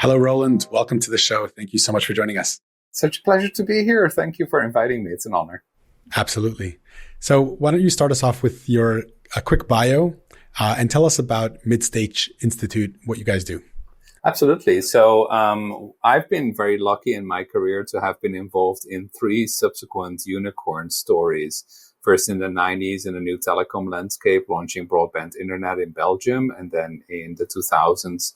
Hello, Roland. Welcome to the show. Thank you so much for joining us. Such a pleasure to be here. Thank you for inviting me. It's an honor. Absolutely. So why don't you start us off with a quick bio and tell us about Midstage Institute, what you guys do. Absolutely. So I've been very lucky in my career to have been involved in 3 subsequent unicorn stories. First in the 90s in a new telecom landscape, launching broadband internet in Belgium, and then in the 2000s,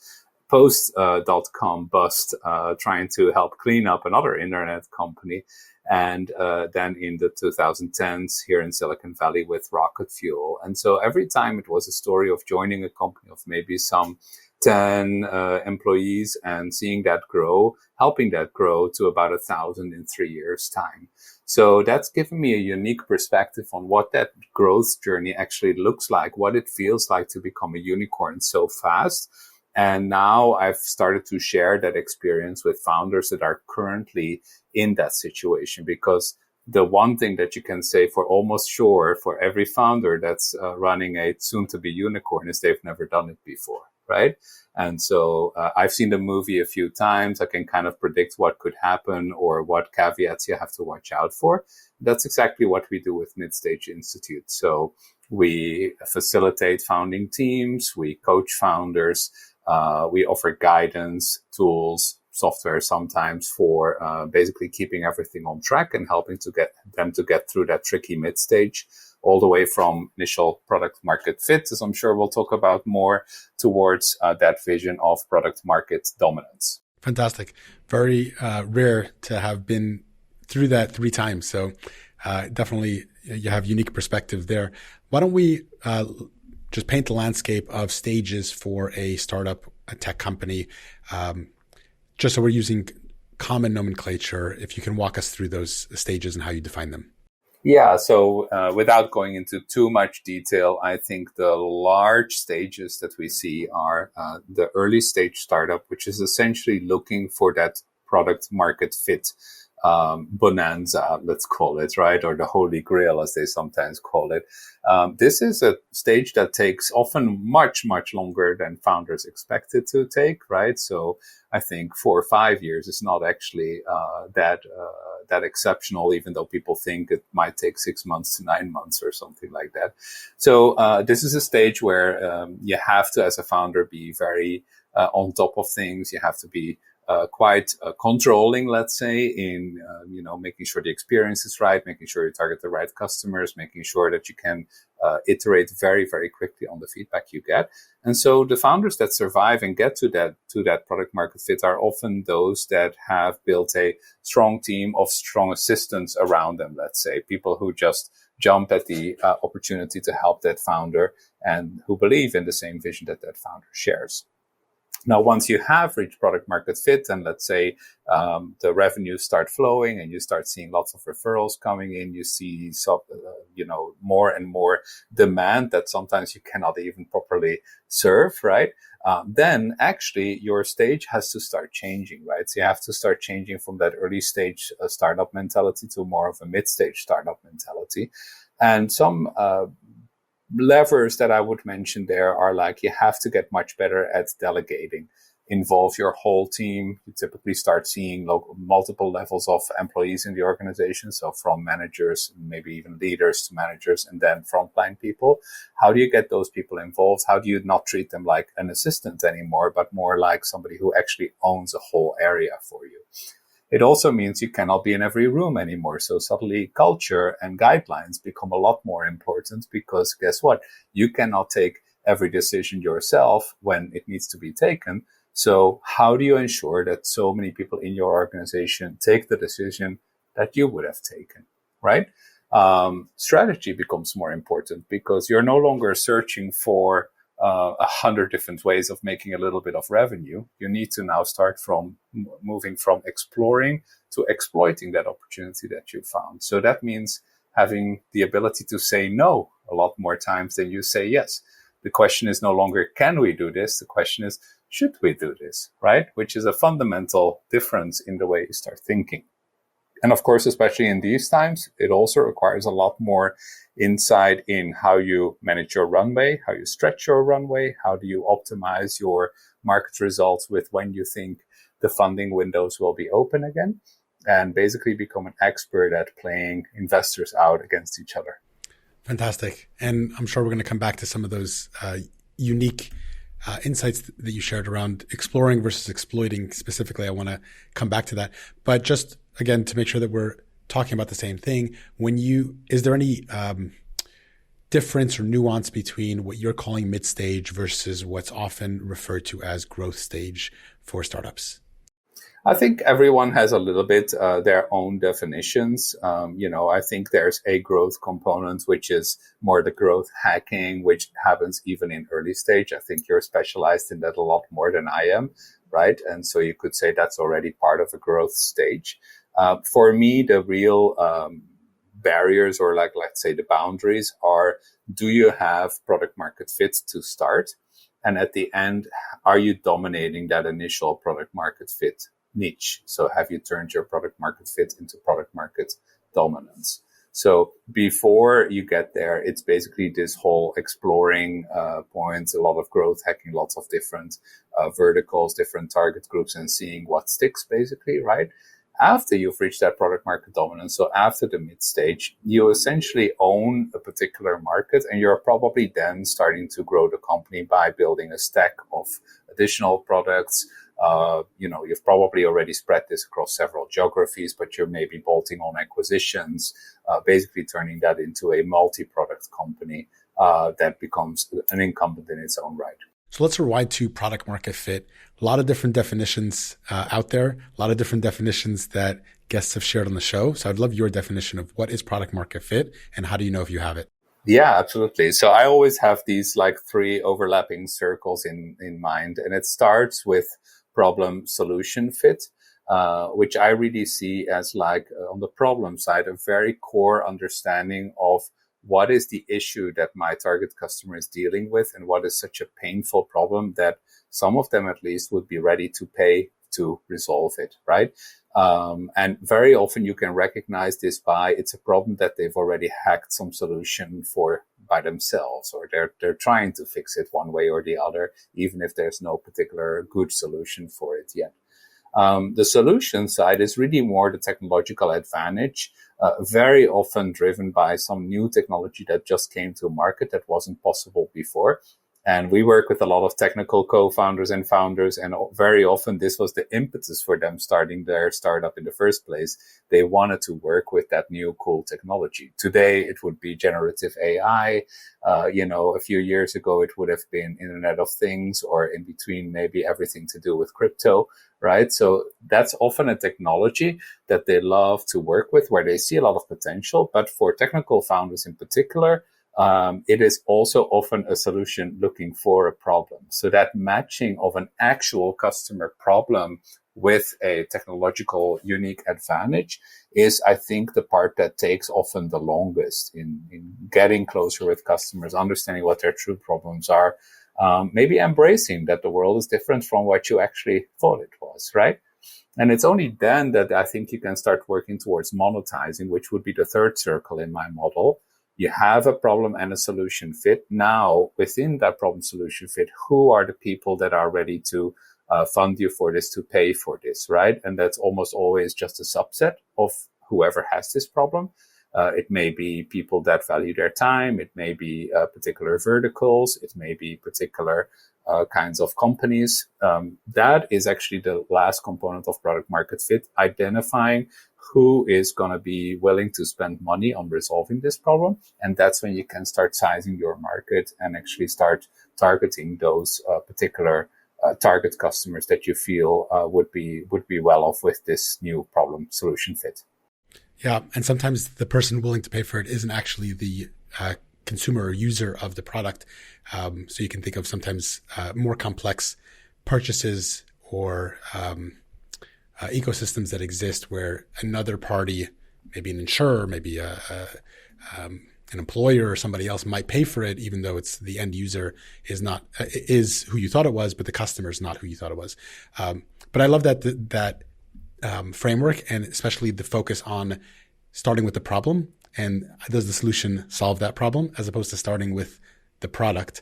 post-dot-com bust, trying to help clean up another internet company. And then in the 2010s here in Silicon Valley with Rocket Fuel. And so every time it was a story of joining a company of maybe some 10 employees and seeing that grow, helping that grow to about 1,000 in 3 years' time. So that's given me a unique perspective on what that growth journey actually looks like, what it feels like to become a unicorn so fast. And now I've started to share that experience with founders that are currently in that situation, because the one thing that you can say for almost sure for every founder that's running a soon-to-be unicorn is they've never done it before, right? And so I've seen the movie a few times. I can kind of predict what could happen or what caveats you have to watch out for. That's exactly what we do with Midstage Institute. So we facilitate founding teams, we coach founders, we offer guidance, tools, software sometimes for basically keeping everything on track and helping to get them to get through that tricky mid stage, all the way from initial product market fit, as I'm sure we'll talk about more, towards that vision of product market dominance. Fantastic. Very rare to have been through that 3 times. So definitely you have unique perspective there. Why don't we just paint the landscape of stages for a startup, a tech company, just so we're using common nomenclature. If you can walk us through those stages and how you define them. Yeah, so without going into too much detail, I think the large stages that we see are the early stage startup, which is essentially looking for that product market fit bonanza, let's call it, right? Or the holy grail, as they sometimes call it. This is a stage that takes often much, much longer than founders expect it to take, right? So I think 4 or 5 years is not actually that exceptional, even though people think it might take 6 months to 9 months or something like that. So this is a stage where you have to, as a founder, be very on top of things. You have to be quite controlling, let's say, in making sure the experience is right, making sure you target the right customers, making sure that you can iterate very, very quickly on the feedback you get. And so the founders that survive and get to that product market fit are often those that have built a strong team of strong assistants around them, let's say, people who just jump at the opportunity to help that founder and who believe in the same vision that that founder shares. Now, once you have reached product market fit, and let's say the revenues start flowing and you start seeing lots of referrals coming in, you see more and more demand that sometimes you cannot even properly serve, right? Then actually your stage has to start changing, right? So you have to start changing from that early stage startup mentality to more of a mid-stage startup mentality. And some levers that I would mention there are like, you have to get much better at delegating, involve your whole team. You typically start seeing multiple levels of employees in the organization. So from managers, maybe even leaders to managers, and then frontline people. How do you get those people involved? How do you not treat them like an assistant anymore, but more like somebody who actually owns a whole area for you? It also means you cannot be in every room anymore. So suddenly culture and guidelines become a lot more important, because guess what? You cannot take every decision yourself when it needs to be taken. So how do you ensure that so many people in your organization take the decision that you would have taken, right? Strategy becomes more important, because you're no longer searching for 100 different ways of making a little bit of revenue. You need to now start from moving from exploring to exploiting that opportunity that you found. So that means having the ability to say no a lot more times than you say yes. The question is no longer, can we do this? The question is, should we do this, right? Which is a fundamental difference in the way you start thinking. And of course, especially in these times, it also requires a lot more insight in how you manage your runway, how you stretch your runway, how do you optimize your market results with when you think the funding windows will be open again, and basically become an expert at playing investors out against each other. Fantastic. And I'm sure we're going to come back to some of those unique insights that you shared around exploring versus exploiting specifically. I want to come back to that. But just again, to make sure that we're talking about the same thing, is there any difference or nuance between what you're calling mid-stage versus what's often referred to as growth stage for startups? I think everyone has a little bit their own definitions. I think there's a growth component, which is more the growth hacking, which happens even in early stage. I think you're specialized in that a lot more than I am, right? And so you could say that's already part of a growth stage. For me, the real barriers, or let's say the boundaries, are: do you have product market fit to start? And at the end, are you dominating that initial product market fit niche? So have you turned your product market fit into product market dominance? So before you get there, it's basically this whole exploring points, a lot of growth hacking, lots of different verticals, different target groups, and seeing what sticks, basically, right? After you've reached that product market dominance, so after the mid stage, you essentially own a particular market, and you're probably then starting to grow the company by building a stack of additional products. You've probably already spread this across several geographies, but you're maybe bolting on acquisitions, basically turning that into a multi-product company that becomes an incumbent in its own right. So let's rewind to product market fit. A lot of different definitions out there, a lot of different definitions that guests have shared on the show. So I'd love your definition of what is product market fit and how do you know if you have it? Yeah, absolutely. So I always have these three overlapping circles in mind, and it starts with problem solution fit, which I really see as on the problem side, a very core understanding of what is the issue that my target customer is dealing with, and what is such a painful problem that some of them at least would be ready to pay to resolve it, right? And very often you can recognize this by it's a problem that they've already hacked some solution for by themselves, or they're trying to fix it one way or the other, even if there's no particular good solution for it yet. The solution side is really more the technological advantage, very often driven by some new technology that just came to market that wasn't possible before. And we work with a lot of technical co-founders and founders, and very often this was the impetus for them starting their startup in the first place. They wanted to work with that new cool technology. Today, it would be generative AI. A few years ago, it would have been Internet of Things, or in between, maybe everything to do with crypto, right? So that's often a technology that they love to work with, where they see a lot of potential. But for technical founders in particular, it is also often a solution looking for a problem. So that matching of an actual customer problem with a technological unique advantage is, I think, the part that takes often the longest in getting closer with customers, understanding what their true problems are, maybe embracing that the world is different from what you actually thought it was, right? And it's only then that I think you can start working towards monetizing, which would be the third circle in my model. You have a problem and a solution fit. Now, within that problem solution fit, who are the people that are ready to fund you for this, to pay for this, right? And that's almost always just a subset of whoever has this problem. It may be people that value their time. It may be particular verticals. It may be particular kinds of companies. That is actually the last component of product market fit, identifying who is going to be willing to spend money on resolving this problem. And that's when you can start sizing your market and actually start targeting those particular target customers that you feel would be well off with this new problem solution fit. Yeah. And sometimes the person willing to pay for it isn't actually the consumer or user of the product. So you can think of sometimes more complex purchases or ecosystems that exist where another party, maybe an insurer, maybe an employer or somebody else might pay for it, even though it's the end user is who you thought it was, but the customer is not who you thought it was. But I love that framework, and especially the focus on starting with the problem and does the solution solve that problem, as opposed to starting with the product,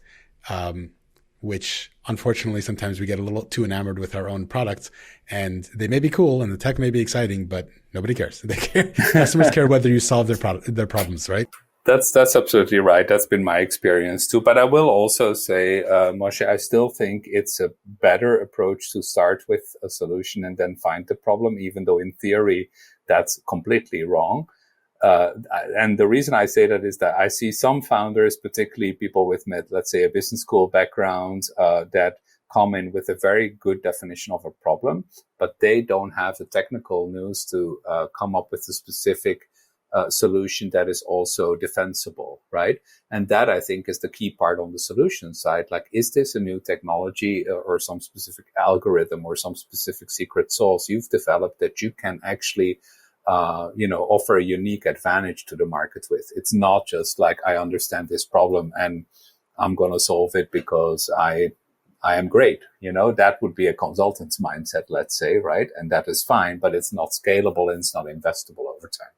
which unfortunately sometimes we get a little too enamored with our own products, and they may be cool and the tech may be exciting, but nobody cares. They care. Customers care whether you solve their problems, right? That's absolutely right. That's been my experience too. But I will also say, Moshe, I still think it's a better approach to start with a solution and then find the problem, even though in theory that's completely wrong. And the reason I say that is that I see some founders, particularly people with, let's say, a business school background, that come in with a very good definition of a problem, but they don't have the technical nous to come up with a specific solution that is also defensible, right? And that, I think, is the key part on the solution side. Like, is this a new technology or some specific algorithm or some specific secret sauce you've developed that you can actually offer a unique advantage to the market with? It's not just like, I understand this problem and I'm going to solve it because I am great. That would be a consultant's mindset, let's say, right? And that is fine, but it's not scalable and it's not investable over time.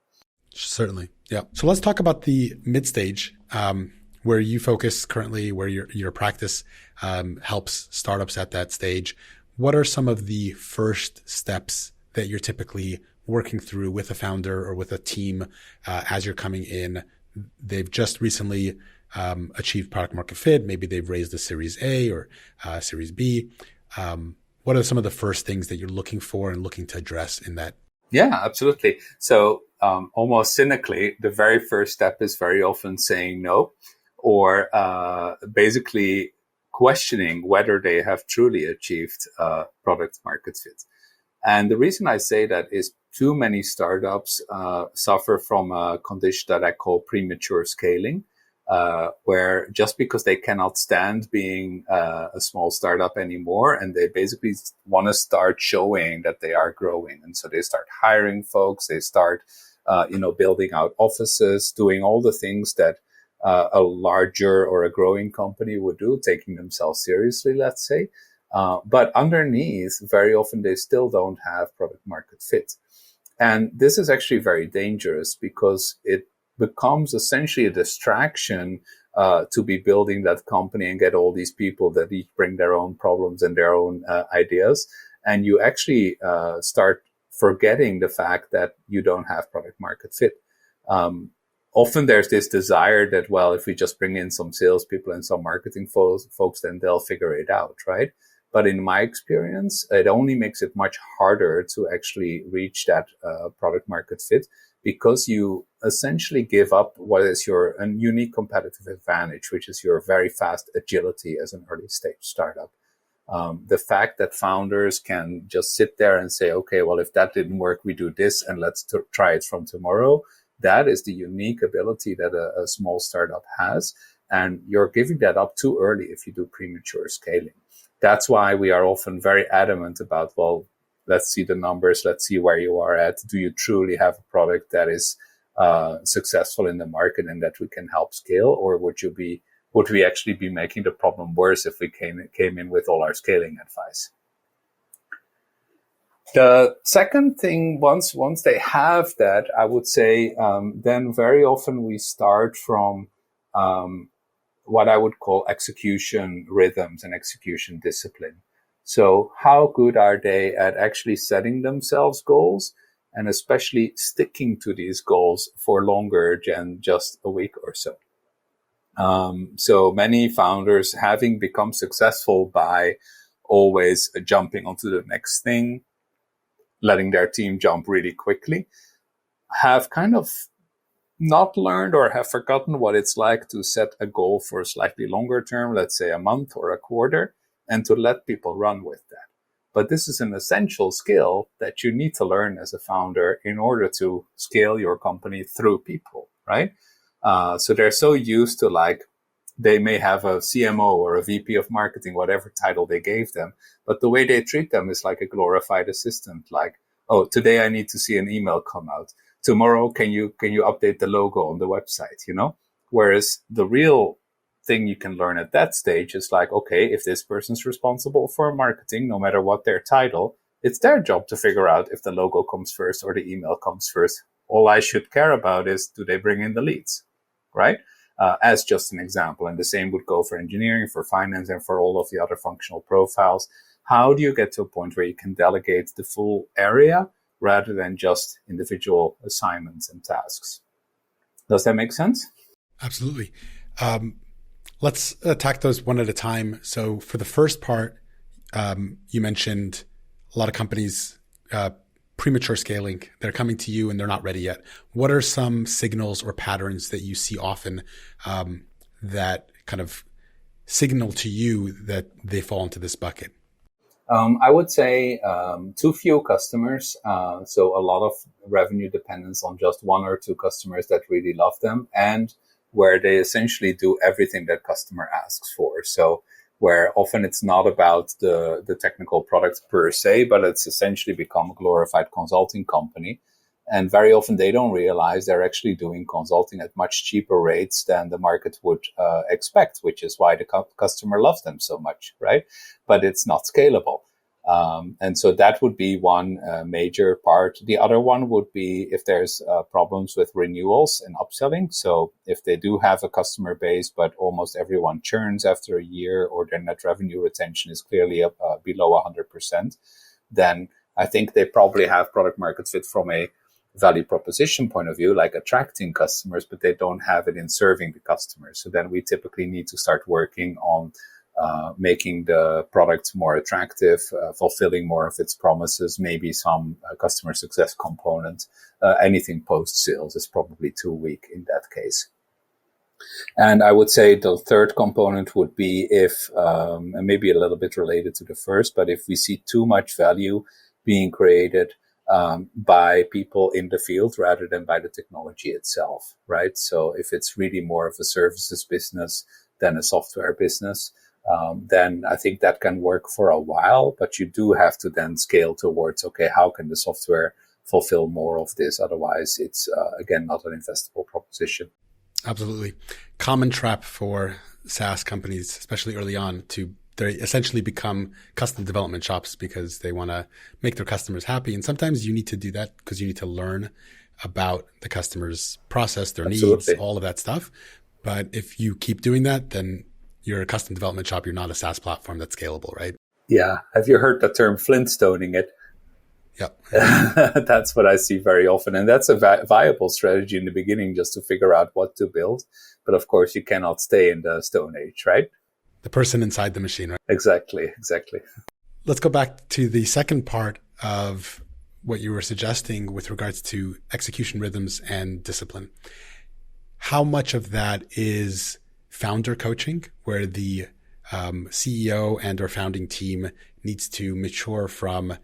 Certainly. Yeah. So let's talk about the mid-stage, where you focus currently, where your practice helps startups at that stage. What are some of the first steps that you're typically working through with a founder or with a team as you're coming in? They've just recently achieved product market fit. Maybe they've raised a Series A or Series B. What are some of the first things that you're looking for and looking to address in that? Yeah, absolutely. So almost cynically, the very first step is very often saying no, or basically questioning whether they have truly achieved product market fit. And the reason I say that is too many startups suffer from a condition that I call premature scaling, where just because they cannot stand being a small startup anymore, and they basically want to start showing that they are growing. And so they start hiring folks, they start, building out offices, doing all the things that a larger or a growing company would do, taking themselves seriously, let's say. But underneath, very often they still don't have product market fit. And this is actually very dangerous because it becomes essentially a distraction to be building that company and get all these people that each bring their own problems and their own ideas. And you actually start forgetting the fact that you don't have product market fit. Often there's this desire that, well, if we just bring in some salespeople and some marketing folks, then they'll figure it out, right? But in my experience, it only makes it much harder to actually reach that product market fit, because you essentially give up what is your unique competitive advantage, which is your very fast agility as an early stage startup. The fact that founders can just sit there and say, okay, well, if that didn't work, we do this and let's try it from tomorrow. That is the unique ability that a small startup has. And you're giving that up too early if you do premature scaling. That's why we are often very adamant about, well, let's see the numbers. Let's see where you are at. Do you truly have a product that is successful in the market and that we can help scale? Or would we actually be making the problem worse if we came in with all our scaling advice? The second thing, once they have that, I would say, then very often we start from what I would call execution rhythms and execution discipline. So how good are they at actually setting themselves goals and especially sticking to these goals for longer than just a week or so? So many founders, having become successful by always jumping onto the next thing, letting their team jump really quickly, have kind of not learned or have forgotten what it's like to set a goal for a slightly longer term, let's say a month or a quarter, and to let people run with that. But this is an essential skill that you need to learn as a founder in order to scale your company through people, right? So they're so used to, like, they may have a CMO or a VP of marketing, whatever title they gave them, but the way they treat them is like a glorified assistant. Like, oh, today I need to see an email come out. Tomorrow, can you update the logo on the website, Whereas the real thing you can learn at that stage is like, okay, if this person's responsible for marketing, no matter what their title, It's their job to figure out if the logo comes first or the email comes first. All I should care about is, do they bring in the leads, right? As just an example. And the same would go for engineering, for finance, and for all of the other functional profiles. How do you get to a point where you can delegate the full area rather than just individual assignments and tasks? Does that make sense? Absolutely. Let's attack those one at a time. So for the first part, you mentioned a lot of companies, premature scaling. They're coming to you and they're not ready yet. What are some signals or patterns that you see often that kind of signal to you that they fall into this bucket? I would say too few customers. So a lot of revenue dependence on just one or two customers that really love them, and where they essentially do everything that customer asks for. So where often it's not about the technical products per se, but it's essentially become a glorified consulting company. And very often they don't realize they're actually doing consulting at much cheaper rates than the market would expect, which is why the customer loves them so much, right? But it's not scalable. And so that would be one major part. The other one would be if there's problems with renewals and upselling. So if they do have a customer base, but almost everyone churns after a year, or their net revenue retention is clearly below 100%, then I think they probably have product market fit from a value proposition point of view, like attracting customers, but they don't have it in serving the customers. So then we typically need to start working on making the product more attractive, fulfilling more of its promises, maybe some customer success component. Anything post-sales is probably too weak in that case. And I would say the third component would be if, and maybe a little bit related to the first, but if we see too much value being created by people in the field rather than by the technology itself, right? So if it's really more of a services business than a software business, then I think that can work for a while, but you do have to then scale towards, okay, how can the software fulfill more of this? Otherwise, it's, again, not an investable proposition. Absolutely. Common trap for SaaS companies, especially early on, they essentially become custom development shops because they want to make their customers happy. And sometimes you need to do that because you need to learn about the customer's process, their needs, all of that stuff. But if you keep doing that, then you're a custom development shop. You're not a SaaS platform that's scalable, right? Yeah. Have you heard the term Flintstoning it? Yep. That's what I see very often. And that's a viable strategy in the beginning, just to figure out what to build. But of course, you cannot stay in the Stone Age, right? The person inside the machine, right? Exactly. Let's go back to the second part of what you were suggesting with regards to execution rhythms and discipline. How much of that is founder coaching, where the CEO and or founding team needs to mature from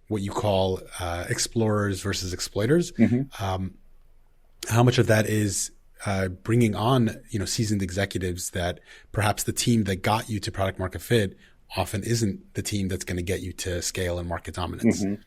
what you call explorers versus exploiters? Mm-hmm. How much of that is bringing on, seasoned executives that perhaps the team that got you to product market fit often isn't the team that's going to get you to scale and market dominance? Mm-hmm.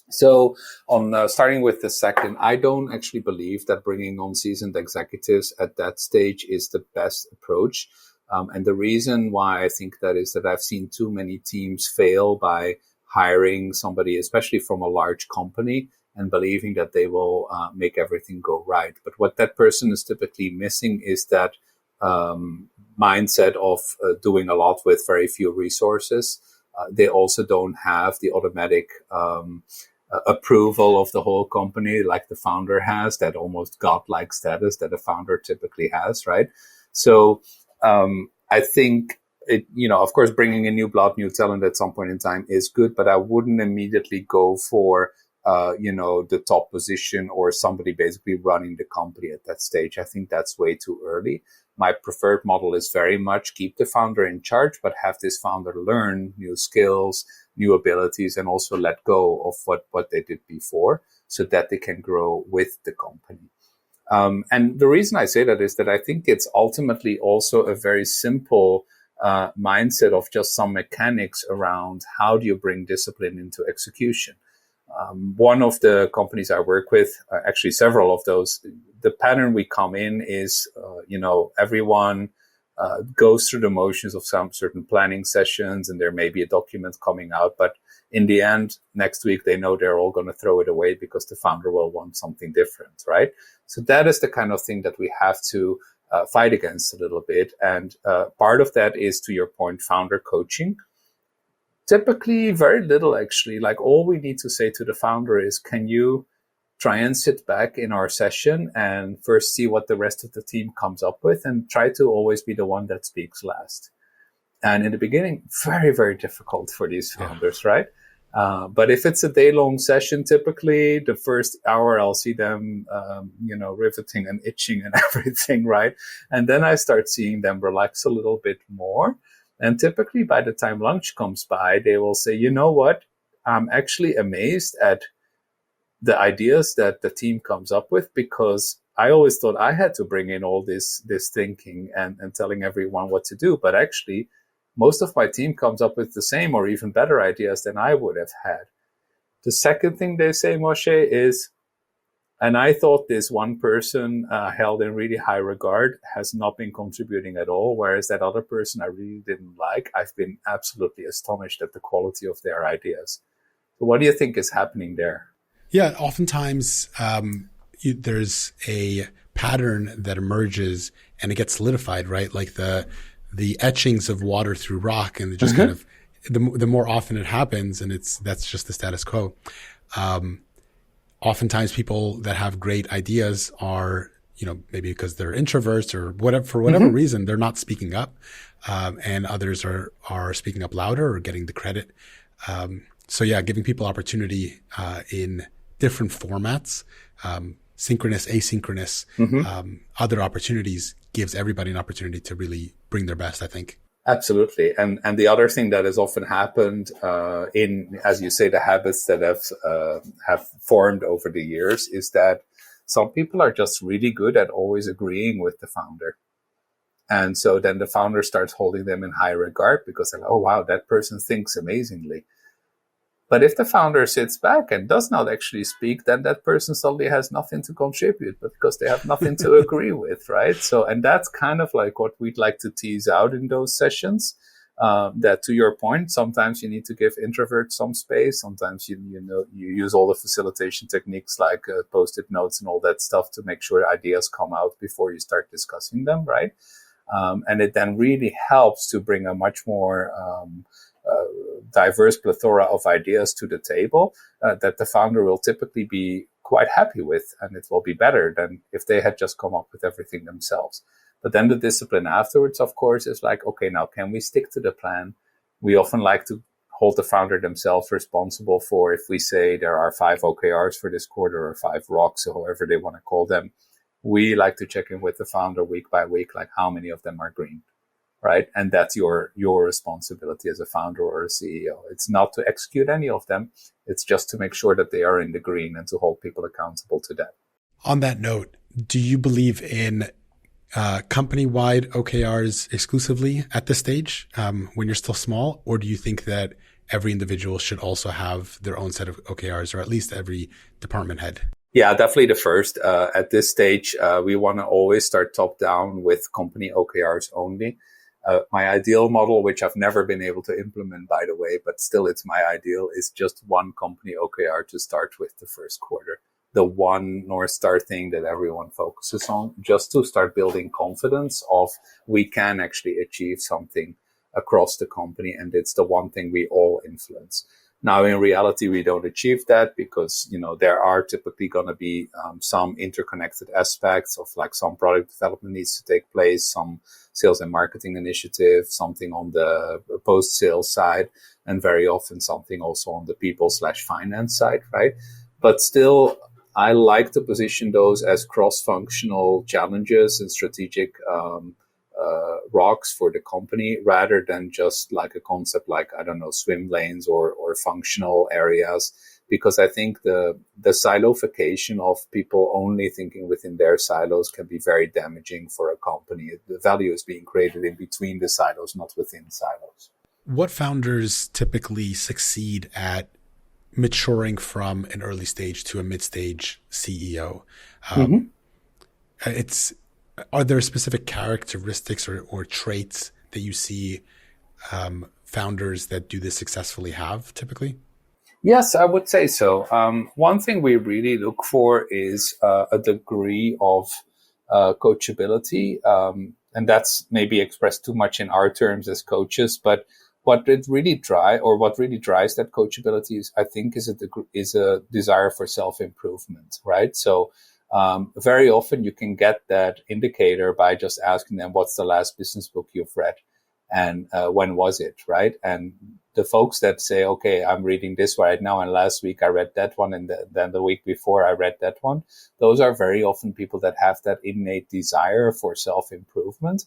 So on starting with the second, I don't actually believe that bringing on seasoned executives at that stage is the best approach. And the reason why I think that is that I've seen too many teams fail by hiring somebody, especially from a large company, and believing that they will make everything go right. But what that person is typically missing is that mindset of doing a lot with very few resources. They also don't have the automatic approval of the whole company like the founder has, that almost godlike status that a founder typically has, right? So I think of course, bringing in new blood, new talent at some point in time is good, but I wouldn't immediately go for the top position or somebody basically running the company at that stage. I think that's way too early. My preferred model is very much keep the founder in charge, but have this founder learn new skills, new abilities, and also let go of what they did before so that they can grow with the company. And the reason I say that is that I think it's ultimately also a very simple mindset of just some mechanics around how do you bring discipline into execution. One of the companies I work with, actually several of those, the pattern we come in is, everyone goes through the motions of some certain planning sessions, and there may be a document coming out, but in the end, next week, they know they're all going to throw it away because the founder will want something different, right? So that is the kind of thing that we have to fight against a little bit. And part of that is, to your point, founder coaching. Typically, very little, actually. Like, all we need to say to the founder is, can you try and sit back in our session and first see what the rest of the team comes up with, and try to always be the one that speaks last. And in the beginning, very, very difficult for these founders, right? But if it's a day-long session, typically the first hour, I'll see them, riveting and itching and everything, right? And then I start seeing them relax a little bit more. And typically by the time lunch comes by, they will say, you know what? I'm actually amazed at the ideas that the team comes up with, because I always thought I had to bring in all this thinking and telling everyone what to do. But actually, most of my team comes up with the same or even better ideas than I would have had. The second thing they say, Moshe, is, and I thought this one person held in really high regard has not been contributing at all, whereas that other person I really didn't like. I've been absolutely astonished at the quality of their ideas. So what do you think is happening there? Yeah, oftentimes there's a pattern that emerges and it gets solidified, right? Like the etchings of water through rock, and it just kind of, the more often it happens, and that's just the status quo. Oftentimes people that have great ideas are, maybe because they're introverts or whatever, for whatever reason, they're not speaking up. And others are speaking up louder or getting the credit. So yeah, giving people opportunity, in different formats, synchronous, asynchronous, other opportunities, gives everybody an opportunity to really bring their best, I think. Absolutely. And the other thing that has often happened in, as you say, the habits that have formed over the years, is that some people are just really good at always agreeing with the founder. And so then the founder starts holding them in high regard because they're like, oh, wow, that person thinks amazingly. But if the founder sits back and does not actually speak, then that person suddenly has nothing to contribute, but because they have nothing to agree with, right? So, and that's kind of like what we'd like to tease out in those sessions. That, to your point, sometimes you need to give introverts some space. Sometimes you use all the facilitation techniques like post-it notes and all that stuff to make sure ideas come out before you start discussing them, right? And it then really helps to bring a much more diverse plethora of ideas to the table that the founder will typically be quite happy with, and it will be better than if they had just come up with everything themselves. But then the discipline afterwards, of course, is like, okay, now can we stick to the plan? We often like to hold the founder themselves responsible for, if we say there are 5 OKRs for this quarter or 5 rocks, or however they want to call them, we like to check in with the founder week by week, like how many of them are green. Right. And that's your responsibility as a founder or a CEO. It's not to execute any of them. It's just to make sure that they are in the green and to hold people accountable to that. On that note, do you believe in company-wide OKRs exclusively at this stage when you're still small? Or do you think that every individual should also have their own set of OKRs, or at least every department head? Yeah, definitely the first. At this stage, we want to always start top down with company OKRs only. My ideal model, which I've never been able to implement, by the way, but still it's my ideal, is just one company OKR to start with the first quarter. The one North Star thing that everyone focuses on, just to start building confidence of we can actually achieve something across the company, and it's the one thing we all influence. Now, in reality, we don't achieve that because, there are typically going to be some interconnected aspects of, like, some product development needs to take place, some sales and marketing initiative, something on the post-sales side, and very often something also on the people/finance side, right? But still, I like to position those as cross-functional challenges and strategic rocks for the company, rather than just like a concept like, I don't know, swim lanes or functional areas, because I think the siloification of people only thinking within their silos can be very damaging for a company. The value is being created in between the silos, not within silos. What founders typically succeed at maturing from an early stage to a mid-stage CEO? Are there specific characteristics or traits that you see founders that do this successfully have typically? Yes, I would say so. One thing we really look for is a degree of coachability. And that's maybe expressed too much in our terms as coaches, but what really drives that coachability is, I think, is a desire for self-improvement, right? So, very often you can get that indicator by just asking them, what's the last business book you've read? And when was it, right? And the folks that say, okay, I'm reading this right now, and last week I read that one, and then the week before I read that one, those are very often people that have that innate desire for self-improvement.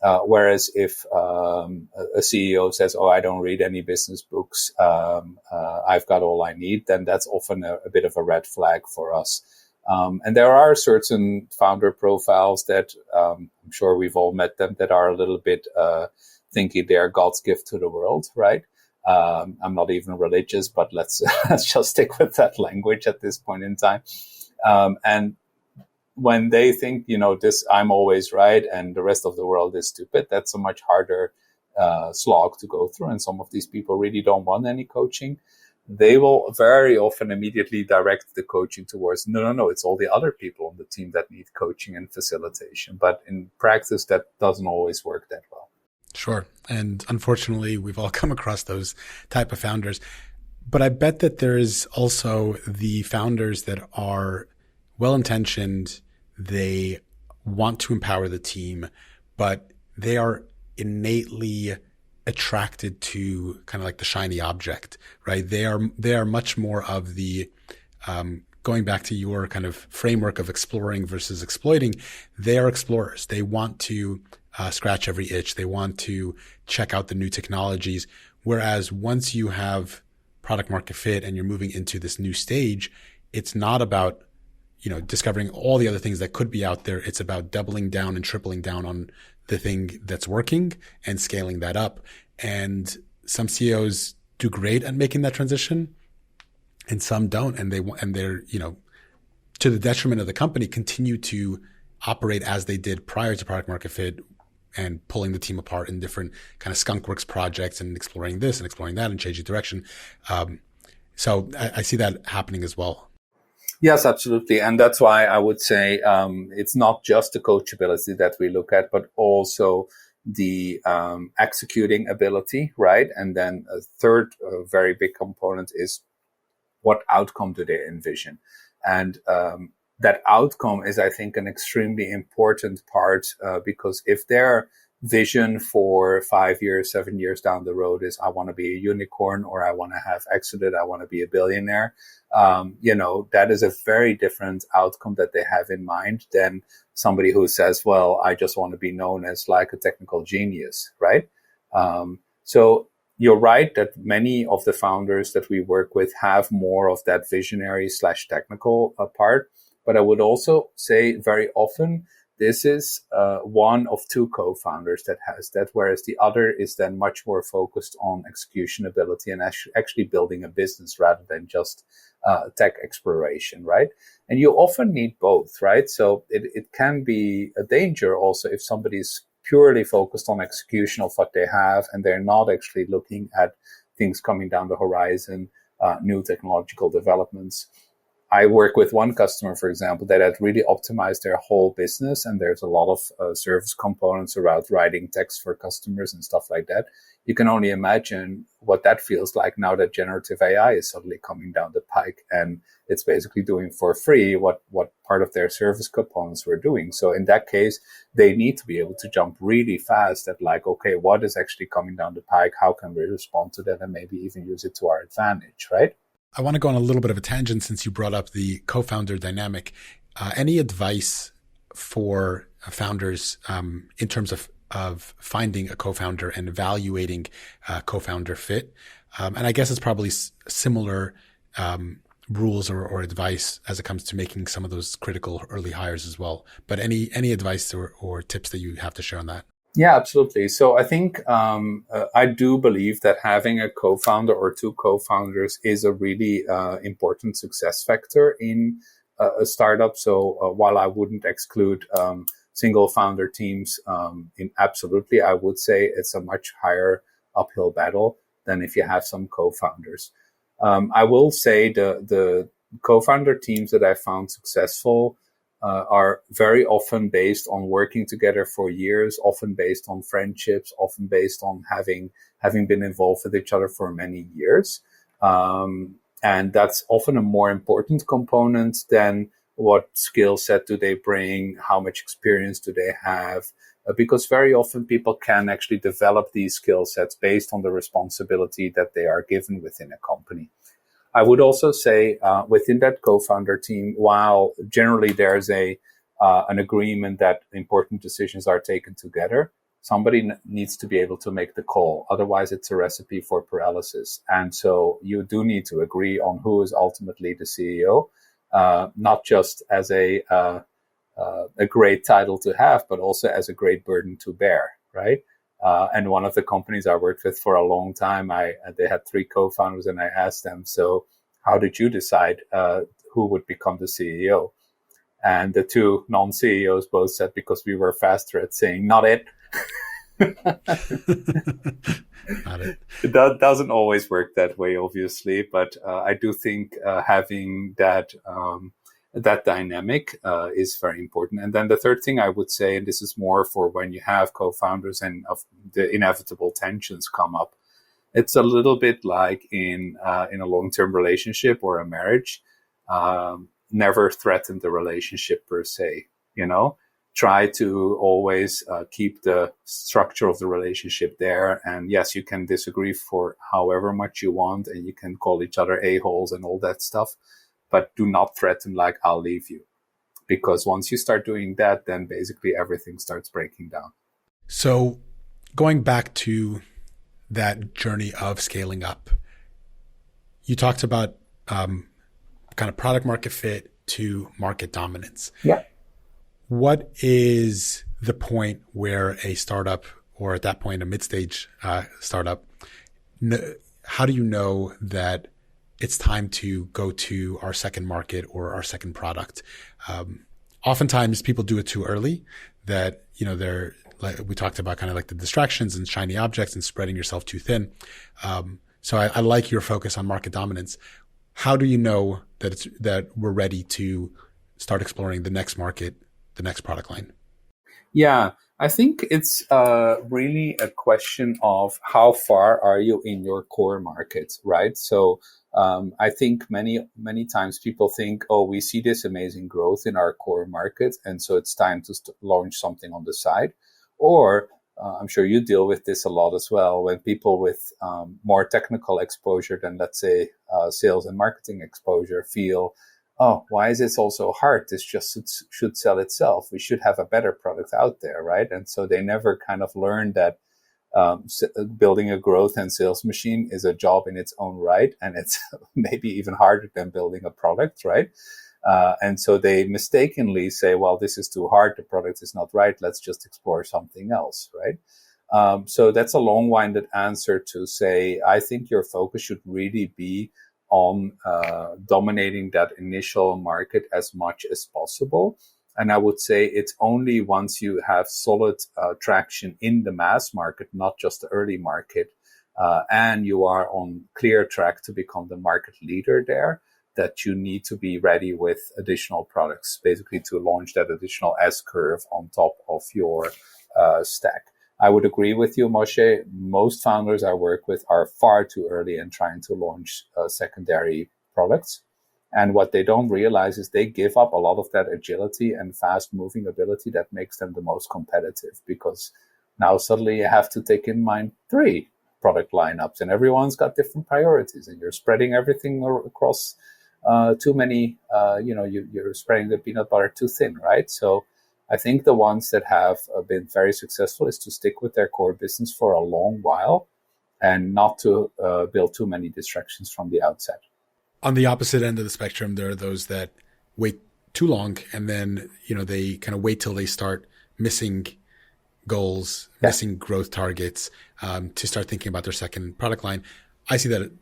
Whereas if a CEO says, oh, I don't read any business books, I've got all I need, then that's often a bit of a red flag for us. And there are certain founder profiles that I'm sure we've all met them that are a little bit thinking they are God's gift to the world, right? I'm not even religious, but let's just stick with that language at this point in time. And when they think, this, I'm always right and the rest of the world is stupid, that's a much harder slog to go through. And some of these people really don't want any coaching. They will very often immediately direct the coaching towards, no, it's all the other people on the team that need coaching and facilitation. But in practice, that doesn't always work that well. Sure. And unfortunately, we've all come across those type of founders. But I bet that there is also the founders that are well-intentioned. They want to empower the team, but they are innately attracted to kind of like the shiny object, right? They are much more of the, going back to your kind of framework of exploring versus exploiting, they are explorers. They want to scratch every itch. They want to check out the new technologies. Whereas once you have product market fit and you're moving into this new stage, it's not about, discovering all the other things that could be out there. It's about doubling down and tripling down on the thing that's working and scaling that up. And some CEOs do great at making that transition and some don't. And they're, to the detriment of the company, continue to operate as they did prior to product market fit and pulling the team apart in different kind of skunkworks projects and exploring this and exploring that and changing direction. So I see that happening as well. Yes, absolutely. And that's why I would say it's not just the coachability that we look at, but also the executing ability, right? And then a third very big component is what outcome do they envision? And that outcome is, I think, an extremely important part because if their vision for 5 years, 7 years down the road is I want to be a unicorn or I want to have exited, I want to be a billionaire, that is a very different outcome that they have in mind than somebody who says, well, I just want to be known as like a technical genius, right? So you're right that many of the founders that we work with have more of that visionary / technical part. But I would also say very often this is one of two co-founders that has that, whereas the other is then much more focused on execution ability and actually building a business rather than just tech exploration, right? And you often need both, right? So it can be a danger also if somebody's purely focused on execution of what they have and they're not actually looking at things coming down the horizon, new technological developments. I work with one customer, for example, that had really optimized their whole business. And there's a lot of service components around writing text for customers and stuff like that. You can only imagine what that feels like now that generative AI is suddenly coming down the pike and it's basically doing for free what part of their service components were doing. So in that case, they need to be able to jump really fast at like, okay, what is actually coming down the pike? How can we respond to that and maybe even use it to our advantage, right? I want to go on a little bit of a tangent since you brought up the co-founder dynamic. Any advice for founders in terms of finding a co-founder and evaluating co-founder fit? And I guess it's probably similar rules or advice as it comes to making some of those critical early hires as well. But any advice or tips that you have to share on that? Yeah, absolutely. So I think I do believe that having a co-founder or two co-founders is a really important success factor in a startup. So while I wouldn't exclude single founder teams, absolutely, I would say it's a much higher uphill battle than if you have some co-founders. I will say the co-founder teams that I found successful are very often based on working together for years, often based on friendships, often based on having been involved with each other for many years. And that's often a more important component than what skill set do they bring, how much experience do they have, because very often people can actually develop these skill sets based on the responsibility that they are given within a company. I would also say within that co-founder team, while generally there's an agreement that important decisions are taken together, somebody needs to be able to make the call. Otherwise, it's a recipe for paralysis. And so you do need to agree on who is ultimately the CEO, not just as a great title to have, but also as a great burden to bear, right? And one of the companies I worked with for a long time, they had 3 co-founders, and I asked them, so how did you decide who would become the CEO? And the 2 non-CEOs both said, because we were faster at saying, not it. Not it. It doesn't always work that way, obviously, but I do think having that dynamic is very important. And then the third thing I would say, and this is more for when you have co-founders and the inevitable tensions come up, it's a little bit like in a long-term relationship or a marriage. Never threaten the relationship per se, Try to always keep the structure of the relationship there. And yes, you can disagree for however much you want, and you can call each other a-holes and all that stuff, but do not threaten like, I'll leave you. Because once you start doing that, then basically everything starts breaking down. So going back to that journey of scaling up, you talked about kind of product market fit to market dominance. Yeah. What is the point where a startup, or at that point a mid-stage startup, how do you know that it's time to go to our second market or our second product? Oftentimes people do it too early, that, they're like, we talked about kind of like the distractions and shiny objects and spreading yourself too thin. So I like your focus on market dominance. How do you know that we're ready to start exploring the next market, the next product line? Yeah, I think it's really a question of how far are you in your core market, right? So I think many times people think, oh, we see this amazing growth in our core market, and so it's time to launch something on the side. Or I'm sure you deal with this a lot as well, when people with more technical exposure than, let's say, sales and marketing exposure feel, oh, why is this all so hard? This just should sell itself. We should have a better product out there, right? And so they never kind of learn that building a growth and sales machine is a job in its own right. And it's maybe even harder than building a product, right? And so they mistakenly say, well, this is too hard. The product is not right. Let's just explore something else, right? So that's a long-winded answer to say, I think your focus should really be on dominating that initial market as much as possible. And I would say it's only once you have solid traction in the mass market, not just the early market, and you are on clear track to become the market leader there, that you need to be ready with additional products, basically to launch that additional S-curve on top of your stack. I would agree with you, Moshe. Most founders I work with are far too early in trying to launch secondary products. And what they don't realize is they give up a lot of that agility and fast moving ability that makes them the most competitive, because now suddenly you have to take in mind 3 product lineups and everyone's got different priorities, and you're spreading everything across too many, you're spreading the peanut butter too thin, right? So I think the ones that have been very successful is to stick with their core business for a long while and not to build too many distractions from the outset. On the opposite end of the spectrum, there are those that wait too long, and then, they kind of wait till they start missing goals, missing growth targets, to start thinking about their second product line. I see that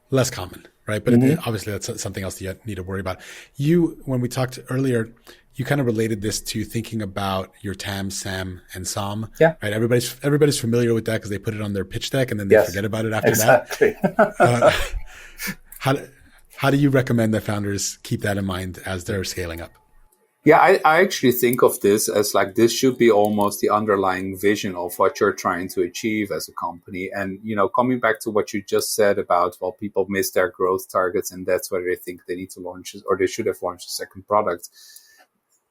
less common, right? But obviously that's something else that you need to worry about. When we talked earlier, you kind of related this to thinking about your TAM, SAM, and SOM. Yeah. Right. Everybody's familiar with that because they put it on their pitch deck and then they forget about it after that. How do you recommend that founders keep that in mind as they're scaling up? Yeah, I actually think of this as like this should be almost the underlying vision of what you're trying to achieve as a company. And, coming back to what you just said about, well, people miss their growth targets and that's why they think they need to launch or they should have launched a second product.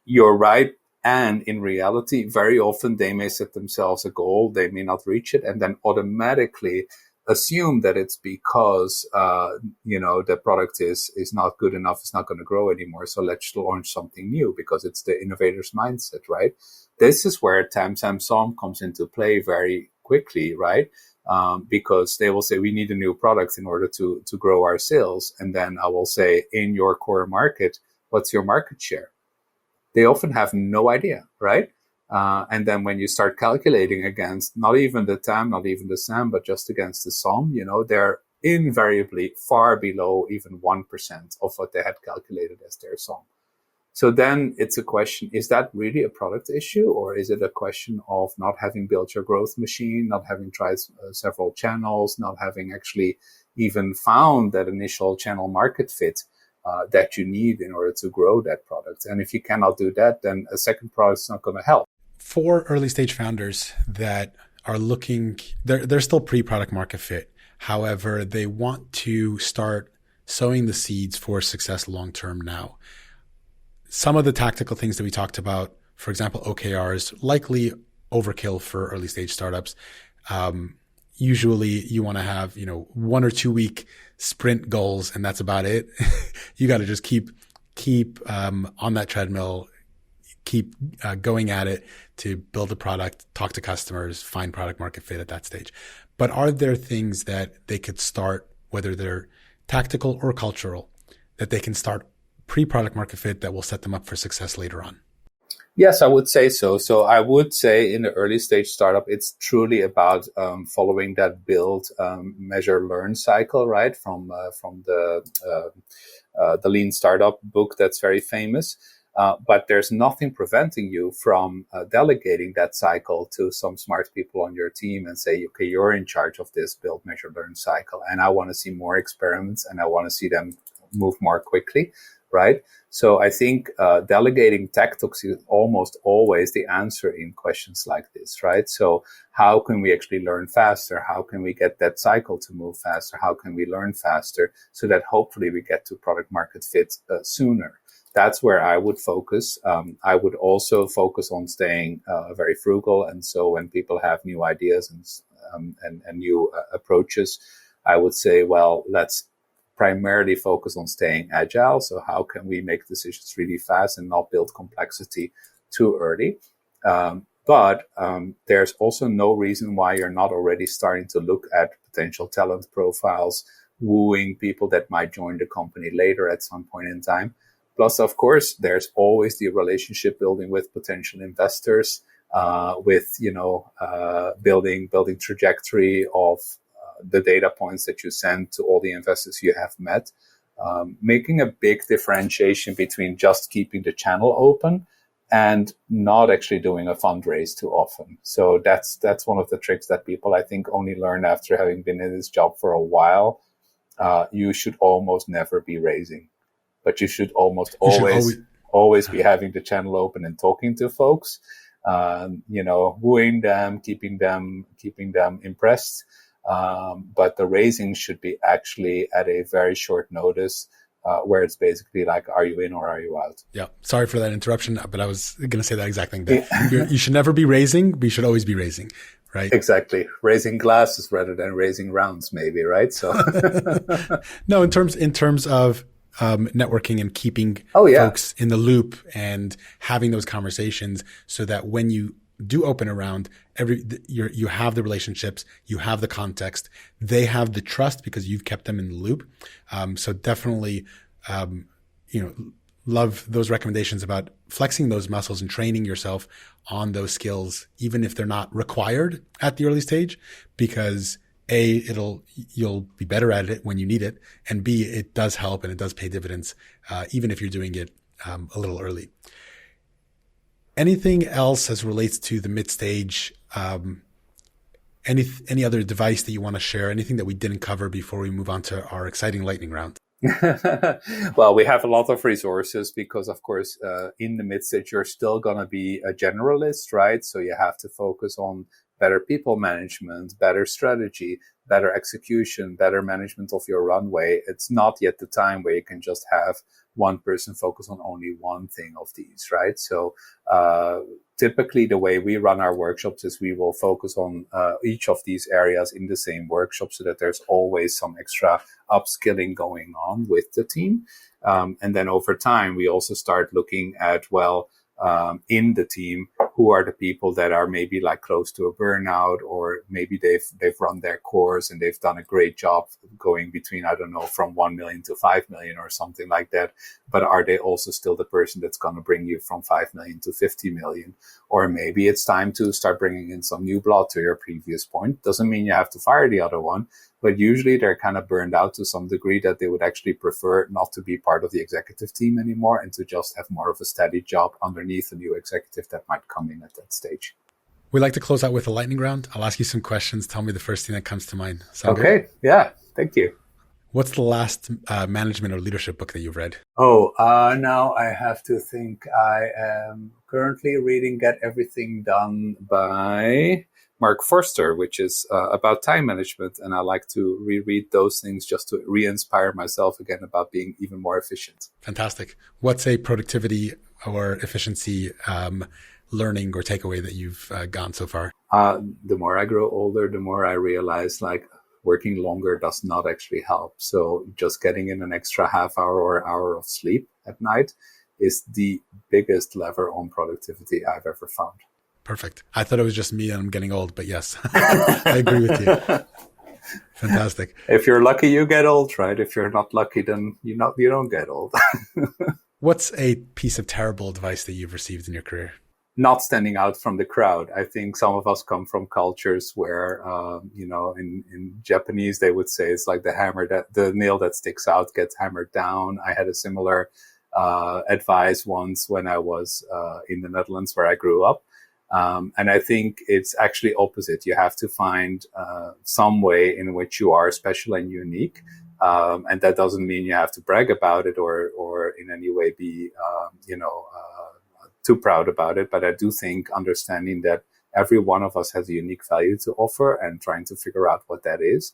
You're right. And in reality, very often they may set themselves a goal, they may not reach it, and then automatically assume that it's because, the product is not good enough, it's not going to grow anymore. So let's launch something new because it's the innovator's mindset, right? This is where TAM, SAM, SOM comes into play very quickly, right? Because they will say, we need a new product in order to grow our sales. And then I will say, in your core market, what's your market share? They often have no idea, right? And then when you start calculating against not even the TAM, not even the SAM, but just against the SOM, they're invariably far below even 1% of what they had calculated as their SOM. So then it's a question, is that really a product issue, or is it a question of not having built your growth machine, not having tried several channels, not having actually even found that initial channel market fit that you need in order to grow that product? And if you cannot do that, then a second product is not going to help. For early stage founders that are looking, they're still pre-product market fit. However, they want to start sowing the seeds for success long-term now. Some of the tactical things that we talked about, for example, OKRs, likely overkill for early stage startups. Usually you want to have, 1 or 2 week sprint goals, and that's about it. You got to just keep on that treadmill, keep going at it to build a product, talk to customers, find product market fit at that stage. But are there things that they could start, whether they're tactical or cultural, that they can start pre-product market fit that will set them up for success later on? Yes, I would say so. So I would say in the early stage startup, it's truly about following that build, measure, learn cycle, right? From the Lean Startup book that's very famous. But there's nothing preventing you from delegating that cycle to some smart people on your team and say, okay, you're in charge of this build, measure, learn cycle. And I want to see more experiments and I want to see them move more quickly, right? So I think delegating tactics is almost always the answer in questions like this, right? So how can we actually learn faster? How can we get that cycle to move faster? How can we learn faster so that hopefully we get to product market fit sooner? That's where I would focus. I would also focus on staying very frugal. And so when people have new ideas and new approaches, I would say, well, let's primarily focus on staying agile. So how can we make decisions really fast and not build complexity too early? But there's also no reason why you're not already starting to look at potential talent profiles, wooing people that might join the company later at some point in time. Plus, of course, there's always the relationship building with potential investors, building trajectory of the data points that you send to all the investors you have met, making a big differentiation between just keeping the channel open and not actually doing a fundraise too often. So that's one of the tricks that people, I think, only learn after having been in this job for a while. You should almost never be raising, but you should always be having the channel open and talking to folks, wooing them, keeping them impressed. But the raising should be actually at a very short notice, where it's basically like, are you in or are you out? Yeah. Sorry for that interruption, but I was going to say that exact thing. You should never be raising, but you should always be raising, right? Exactly. Raising glasses rather than raising rounds, maybe, right? So no, in terms of networking and keeping folks in the loop and having those conversations so that when you do open a round, you have the relationships, you have the context, they have the trust because you've kept them in the loop. So definitely, love those recommendations about flexing those muscles and training yourself on those skills, even if they're not required at the early stage, because A, you'll be better at it when you need it, and B, it does help and it does pay dividends, even if you're doing it a little early. Anything else as relates to the mid-stage? Any other device that you want to share? Anything that we didn't cover before we move on to our exciting lightning round? Well, we have a lot of resources because, of course, in the mid-stage, you're still going to be a generalist, right? So you have to focus on better people management, better strategy, better execution, better management of your runway. It's not yet the time where you can just have one person focus on only one thing of these, right? So typically the way we run our workshops is we will focus on each of these areas in the same workshop so that there's always some extra upskilling going on with the team. And then over time, we also start looking at, in the team, who are the people that are maybe like close to a burnout, or maybe they've run their course and they've done a great job going between, I don't know, from 1 million to 5 million or something like that. But are they also still the person that's going to bring you from 5 million to 50 million? Or maybe it's time to start bringing in some new blood, to your previous point. Doesn't mean you have to fire the other one, but usually they're kind of burned out to some degree that they would actually prefer not to be part of the executive team anymore and to just have more of a steady job underneath a new executive that might come in at that stage. We like to close out with a lightning round. I'll ask you some questions. Tell me the first thing that comes to mind. Sound okay. Good? Yeah. Thank you. What's the last management or leadership book that you've read? Now I have to think. I am currently reading Get Everything Done by Mark Forster, which is about time management. And I like to reread those things just to re-inspire myself again about being even more efficient. Fantastic. What's a productivity or efficiency learning or takeaway that you've gotten so far? The more I grow older, the more I realize working longer does not actually help. So just getting in an extra half hour or hour of sleep at night is the biggest lever on productivity I've ever found. Perfect. I thought it was just me and I'm getting old, but yes, I agree with you. Fantastic. If you're lucky, you get old, right? If you're not lucky, then you don't get old. What's a piece of terrible advice that you've received in your career? Not standing out from the crowd. I think some of us come from cultures where, in Japanese, they would say it's like the nail that sticks out gets hammered down. I had a similar advice once when I was in the Netherlands where I grew up. And I think it's actually opposite. You have to find some way in which you are special and unique. And that doesn't mean you have to brag about it or in any way be, too proud about it. But I do think understanding that every one of us has a unique value to offer and trying to figure out what that is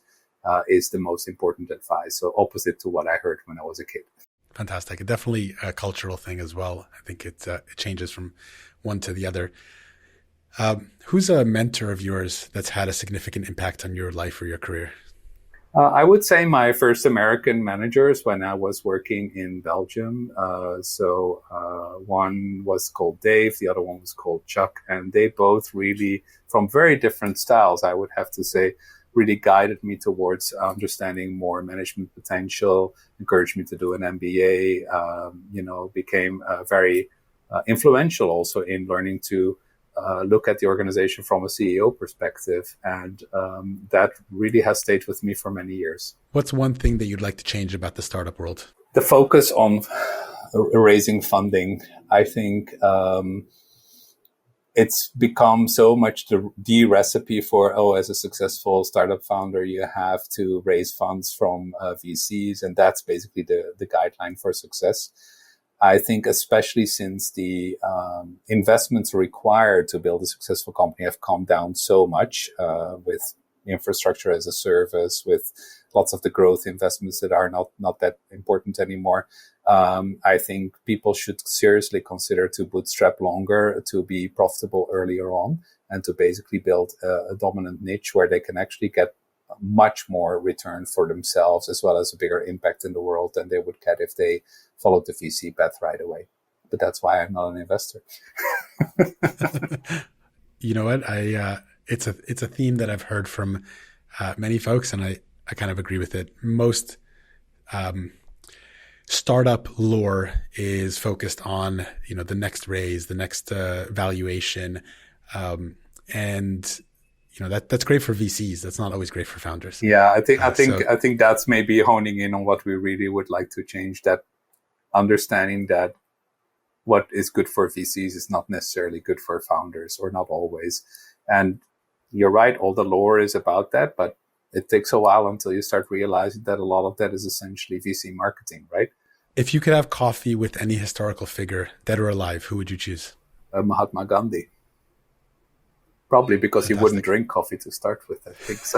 the most important advice. So opposite to what I heard when I was a kid. Fantastic. Definitely a cultural thing as well. I think it changes from one to the other. Who's a mentor of yours that's had a significant impact on your life or your career? I would say my first American managers when I was working in Belgium. One was called Dave, the other one was called Chuck, and they both really, from very different styles, I would have to say, really guided me towards understanding more management potential, encouraged me to do an MBA, became very influential also in learning to look at the organization from a CEO perspective. And that really has stayed with me for many years. What's one thing that you'd like to change about the startup world? The focus on raising funding. I think it's become so much the recipe for, as a successful startup founder, you have to raise funds from VCs. And that's basically the guideline for success. I think especially since the investments required to build a successful company have come down so much with infrastructure as a service, with lots of the growth investments that are not that important anymore. I think people should seriously consider to bootstrap longer, to be profitable earlier on, and to basically build a dominant niche where they can actually get much more return for themselves as well as a bigger impact in the world than they would get if they followed the VC path right away. But that's why I'm not an investor. You know what? It's a theme that I've heard from many folks, and I kind of agree with it. Most startup lore is focused on, the next raise, the next valuation. And that's great for VCs. That's not always great for founders. Yeah, I think that's maybe honing in on what we really would like to change, that understanding that what is good for VCs is not necessarily good for founders, or not always. And you're right, all the lore is about that, but it takes a while until you start realizing that a lot of that is essentially VC marketing, right? If you could have coffee with any historical figure, dead or alive, who would you choose? Mahatma Gandhi. Probably because Fantastic. He wouldn't drink coffee to start with, I think so.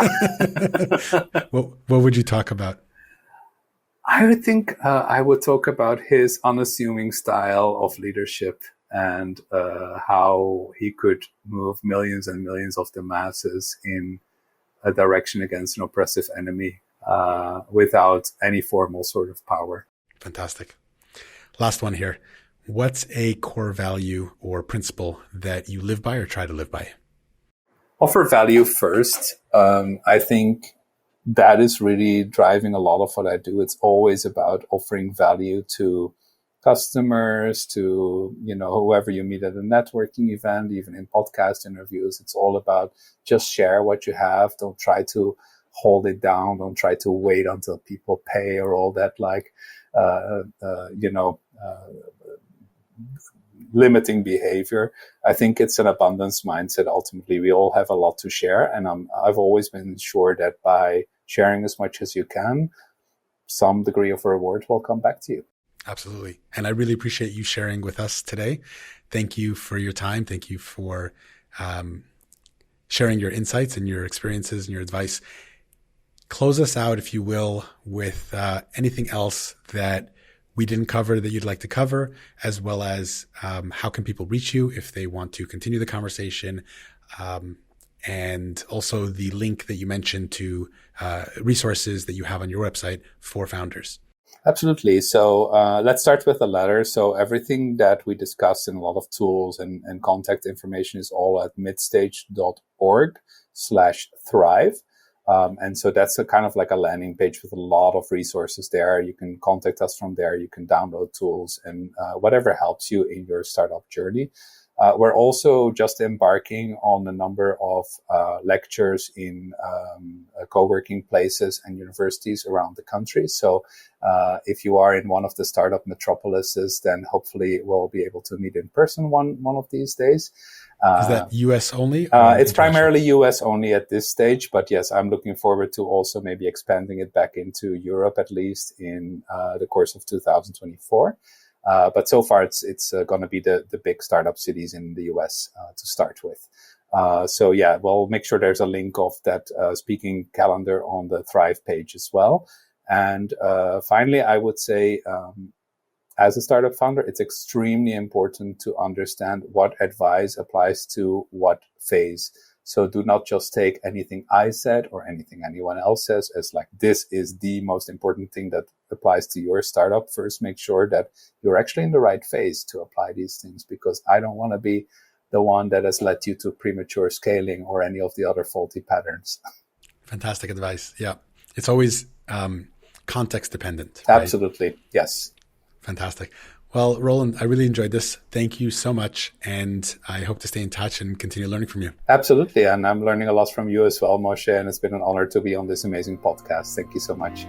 What would you talk about? I would think I would talk about his unassuming style of leadership, and how he could move millions and millions of the masses in a direction against an oppressive enemy without any formal sort of power. Fantastic. Last one here. What's a core value or principle that you live by or try to live by? Offer value first. I think that is really driving a lot of what I do. It's always about offering value to customers, to, whoever you meet at a networking event, even in podcast interviews. It's all about just share what you have. Don't try to hold it down. Don't try to wait until people pay or all that, limiting behavior. I think it's an abundance mindset. Ultimately, we all have a lot to share. And I've always been sure that by sharing as much as you can, some degree of reward will come back to you. Absolutely. And I really appreciate you sharing with us today. Thank you for your time. Thank you for sharing your insights and your experiences and your advice. Close us out, if you will, with anything else that we didn't cover that you'd like to cover, as well as how can people reach you if they want to continue the conversation, and also the link that you mentioned to resources that you have on your website for founders. Absolutely. So let's start with the latter. So everything that we discussed in a lot of tools and contact information is all at midstage.org/thrive. And so that's a kind of like a landing page with a lot of resources there. You can contact us from there. You can download tools and whatever helps you in your startup journey. We're also just embarking on a number of lectures in co-working places and universities around the country. So if you are in one of the startup metropolises, then hopefully we'll be able to meet in person one of these days. Is that US only? It's primarily US only at this stage, but yes, I'm looking forward to also maybe expanding it back into Europe, at least in the course of 2024. But so far, it's going to be the big startup cities in the US to start with. So yeah, we'll make sure there's a link of that speaking calendar on the Thrive page as well. And finally, I would say, as a startup founder, it's extremely important to understand what advice applies to what phase. So do not just take anything I said or anything anyone else says as like, this is the most important thing that applies to your startup. First, make sure that you're actually in the right phase to apply these things, because I don't want to be the one that has led you to premature scaling or any of the other faulty patterns. Fantastic advice. Yeah. It's always context dependent. Right? Absolutely. Yes. Fantastic. Well, Roland, I really enjoyed this. Thank you so much. And I hope to stay in touch and continue learning from you. Absolutely. And I'm learning a lot from you as well, Moshe. And it's been an honor to be on this amazing podcast. Thank you so much.